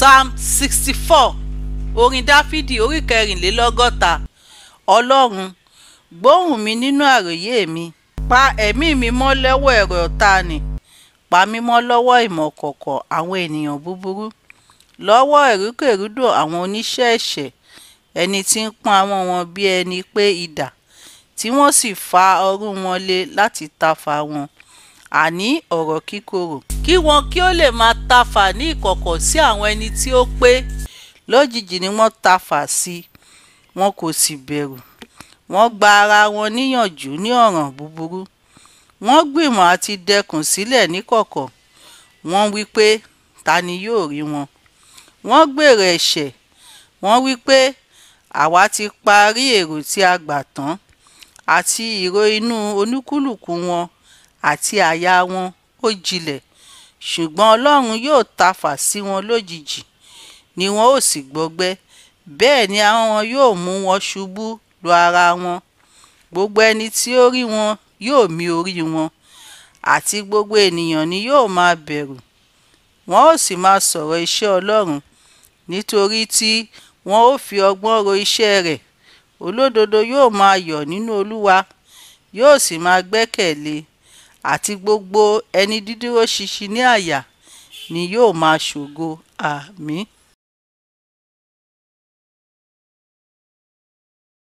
Psalm 64 orin Dáfídì orí 64. Ọlọ́run, gbóhùn mi nínú àròyé mi, pa ẹ̀mí mi mọ́ lọ́wọ́ ẹ̀rọ ọ̀tá nì, pa mí mọ́ lọ́wọ́ ìmọ̀ ìkọ̀kọ̀ àwọn ènìyàn búburú, lọ́wọ́ ẹ̀rúkèrúdò àwọn oníṣẹ́ ẹ̀ṣẹ̀, ẹni tí ń pọ́n àwọn wọn bí ẹni pé idà, tí wọ́n sì fa ọrún wọn lé láti tafà wọn, àní ọ̀rọ̀ kíkorò, kí wọn kí ó lè máa tafà ní ìkọ̀kọ̀ sí àwọn ẹni tí ó pé. Lójijì ni wọ́n tafà sí, wọn kò sì bẹ̀rù. Wọ́n gba ara wọn níyànjú ní ọ̀ràn búburú. Wọ́n gbìmọ̀ àti dẹkùn sílẹ̀ níkọ̀kọ̀. Wọ́n wí pé, ta ni yóò rí wọn? Wọ́n gbèrò ẹ̀ṣẹ̀. Wọ́n wí pé, àwa ti parí èrò tí a gbà tán, àti ìró inú oníkúlùkù wọn àti àyà wọn ó jinlẹ̀. Ṣùgbọ́n Ọlọ́run yóò tafà sí wọn lójijì, ni wọn ó sì gbọgbẹ́. Bẹ́ẹ̀ ni ahọ́n wọn yóò mú wọn ṣubú lu ara wọn. Gbogbo ẹni tí ó rí wọn yóò mì orí wọn, àti gbogbo ènìyàn ni yóò máa bẹ̀rù. Wọn ó sì máa sọ̀rọ̀ iṣẹ́ Ọlọ́run, nítorí tí wọn ó fi ọgbọ́n ro iṣẹ́ rẹ̀. Olódodo yóò máa yọ̀ nínú Olúwa, yóò sì máa gbẹ́kẹ̀lé, àti gbogbo ẹni dídúró ṣinṣin ní àyà ni yóò máa ṣògo. Àmín.